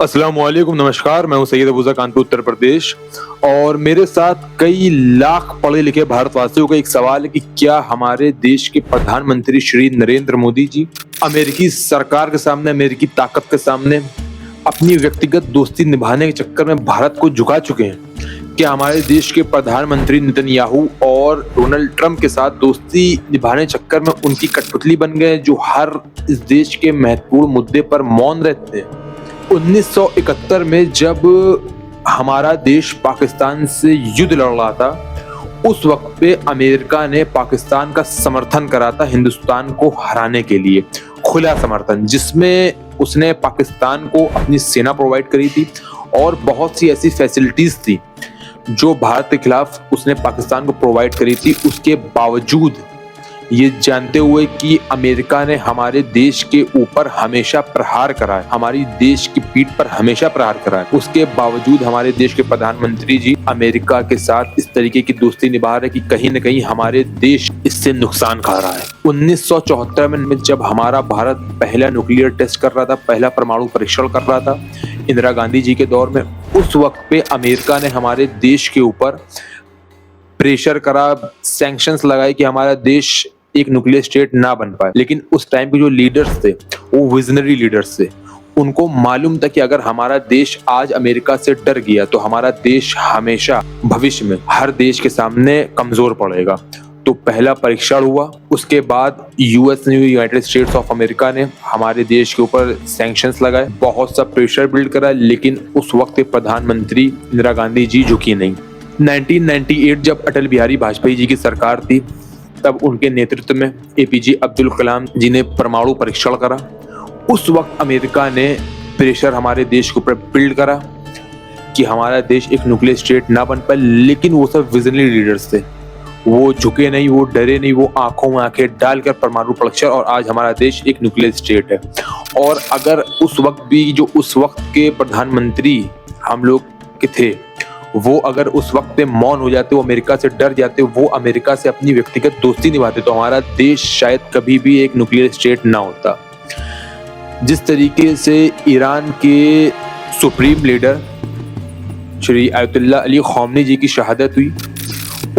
अस्सलामुअलैकुम, नमस्कार। मैं हूं सैयद अबूज़र, कानपुर, उत्तर प्रदेश। और मेरे साथ कई लाख पढ़े लिखे भारतवासियों का एक सवाल है कि क्या हमारे देश के प्रधानमंत्री श्री नरेंद्र मोदी जी अमेरिकी सरकार के सामने, अमेरिकी ताकत के सामने अपनी व्यक्तिगत दोस्ती निभाने के चक्कर में भारत को झुका चुके हैं? क्या हमारे देश के प्रधानमंत्री नेतन्याहू और डोनाल्ड ट्रंप के साथ दोस्ती निभाने के चक्कर में उनकी कठपुतली बन गए, जो हर इस देश के महत्वपूर्ण मुद्दे पर मौन रहते हैं? 1971 में जब हमारा देश पाकिस्तान से युद्ध लड़ रहा था, उस वक्त पे अमेरिका ने पाकिस्तान का समर्थन करा था हिंदुस्तान को हराने के लिए, खुला समर्थन, जिसमें उसने पाकिस्तान को अपनी सेना प्रोवाइड करी थी और बहुत सी ऐसी फैसिलिटीज थी जो भारत के खिलाफ उसने पाकिस्तान को प्रोवाइड करी थी। उसके बावजूद, ये जानते हुए कि अमेरिका ने हमारे देश के ऊपर हमेशा प्रहार करा है, हमारी देश की पीठ पर हमेशा प्रहार करा है, उसके बावजूद हमारे देश के प्रधानमंत्री जी अमेरिका के साथ इस तरीके की दोस्ती निभा रहे कि कहीं न कहीं हमारे देश इससे नुकसान खा रहा है। 1974 में जब हमारा भारत पहला न्यूक्लियर टेस्ट कर रहा था, पहला परमाणु परीक्षण कर रहा था इंदिरा गांधी जी के दौर में, उस वक्त पे अमेरिका ने हमारे देश के ऊपर प्रेशर करा, सैंक्शंस लगाए कि हमारा देश एक न्यूक्लियर स्टेट ना बन पाए। लेकिन उस टाइम के जो लीडर्स थे, वो विजनरी लीडर्स थे। उनको मालूम था कि अगर हमारा देश आज अमेरिका से डर गया तो हमारा देश हमेशा भविष्य में हर देश के सामने कमजोर पड़ेगा। तो पहला परीक्षण हुआ, उसके बाद यूएस ने, यूनाइटेड स्टेट्स ऑफ अमेरिका ने हमारे देश के ऊपर सैंक्शंस लगाए, बहुत सा प्रेशर बिल्ड करा, लेकिन उस वक्त प्रधानमंत्री इंदिरा गांधी जी झुकी नहीं। 1998 जब अटल बिहारी वाजपेयी जी की सरकार थी, तब उनके नेतृत्व में एपीजे अब्दुल कलाम जी ने परमाणु परीक्षण करा। उस वक्त अमेरिका ने प्रेशर हमारे देश के ऊपर बिल्ड करा कि हमारा देश एक न्यूक्लियर स्टेट ना बन पाए, लेकिन वो सब विजनरी लीडर्स थे, वो झुके नहीं, वो डरे नहीं, वो आंखों में आंखें डालकर परमाणु परीक्षण, और आज हमारा देश एक न्यूक्लियर स्टेट है। और अगर उस वक्त भी जो उस वक्त के प्रधानमंत्री हम लोग के थे, वो अगर उस वक्त पे मौन हो जाते, वो अमेरिका से डर जाते, वो अमेरिका से अपनी व्यक्तिगत दोस्ती निभाते, तो हमारा देश शायद कभी भी एक न्यूक्लियर स्टेट ना होता। जिस तरीके से ईरान के supreme leader Shri Ayatollah Ali Khamenei ji की शहादत हुई,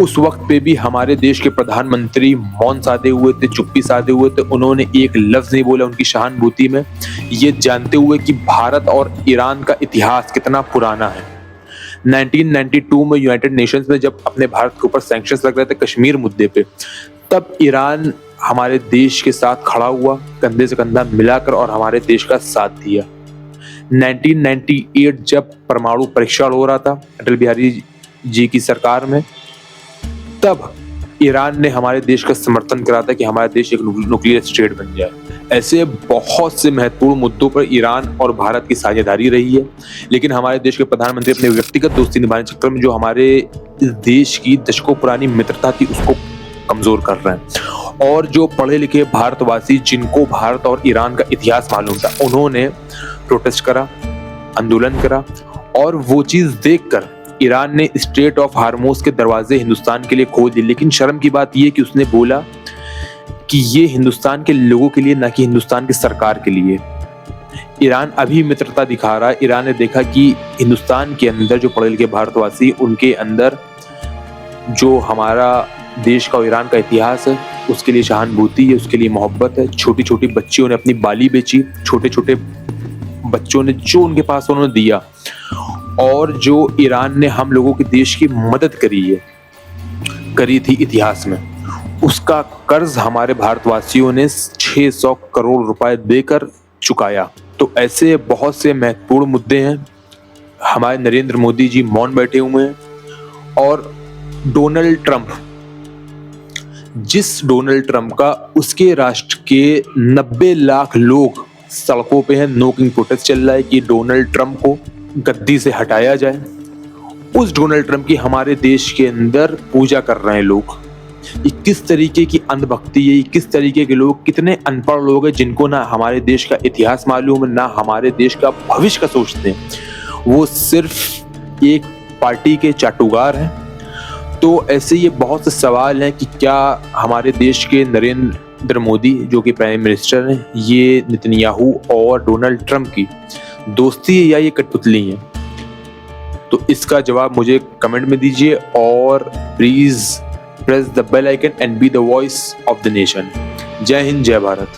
उस वक्त पे भी हमारे देश के प्रधानमंत्री मौन साधे हुए थे, चुप्पी साधे हुए थे। उन्होंने एक लफ्ज नहीं बोला उनकी सहानुभूति में, ये जानते हुए कि भारत और ईरान का इतिहास कितना पुराना है। 1992 में यूनाइटेड नेशंस में जब अपने भारत के ऊपर सैंक्शंस लग रहे थे कश्मीर मुद्दे पे, तब ईरान हमारे देश के साथ खड़ा हुआ, कंधे से कंधा मिलाकर, और हमारे देश का साथ दिया। 1998 जब परमाणु परीक्षण हो रहा था अटल बिहारी जी की सरकार में, तब ईरान ने हमारे देश का समर्थन करा था कि हमारा देश एक न्यूक्लियर स्टेट बन जाए। ऐसे बहुत से महत्वपूर्ण मुद्दों पर ईरान और भारत की साझेदारी रही है, लेकिन हमारे देश के प्रधानमंत्री अपने व्यक्तिगत दोस्ती निभाने के चक्कर में जो हमारे इस देश की दशकों पुरानी मित्रता थी, उसको कमजोर कर रहे हैं। और जो पढ़े लिखे भारतवासी, जिनको भारत और ईरान का इतिहास मालूम था, उन्होंने प्रोटेस्ट करा, आंदोलन करा, और वो चीज देखकर ईरान ने स्ट्रेट ऑफ हार्मोज के दरवाजे हिंदुस्तान के लिए खोल दिए। लेकिन शर्म की बात यह कि उसने बोला कि ये हिंदुस्तान के लोगों के लिए, ना कि हिंदुस्तान की सरकार के लिए। ईरान अभी मित्रता दिखा रहा है। ईरान ने देखा कि हिंदुस्तान के अंदर जो पढ़े लिखे भारतवासी, उनके अंदर जो हमारा देश का और ईरान का इतिहास है, उसके लिए सहानुभूति है, उसके लिए मोहब्बत है। छोटी छोटी बच्चियों ने अपनी बाली बेची, छोटे छोटे बच्चों ने जो उनके पास उन्होंने दिया, और जो ईरान ने हम लोगों के देश की मदद करी थी इतिहास में, उसका कर्ज हमारे भारतवासियों ने 600 करोड़ रुपए देकर चुकाया। तो ऐसे बहुत से महत्वपूर्ण मुद्दे हैं। हमारे नरेंद्र मोदी जी मौन बैठे हुए हैं, और डोनाल्ड ट्रंप, जिस डोनाल्ड ट्रंप का उसके राष्ट्र के 90 लाख लोग सड़कों पे हैं, नो किंग प्रोटेस्ट चल रहा है कि डोनाल्ड ट्रंप को गद्दी से हटाया जाए, उस डोनाल्ड ट्रंप की हमारे देश के अंदर पूजा कर रहे हैं लोग। ये किस तरीके की अंधभक्ति है, किस तरीके के लोग, कितने अनपढ़ लोग हैं जिनको ना हमारे देश का इतिहास मालूम है, ना हमारे देश का भविष्य का सोचते हैं। वो सिर्फ एक पार्टी के चाटुकार हैं। तो ऐसे ये बहुत से सवाल हैं कि क्या हमारे देश के नरेंद्र मोदी जो कि प्राइम मिनिस्टर हैं, ये नेतन्याहू और डोनाल्ड ट्रंप की दोस्ती है या ये कठपुतली है? तो इसका जवाब मुझे कमेंट में दीजिए और please press the bell icon and be the voice of the nation. जय हिंद, जय भारत।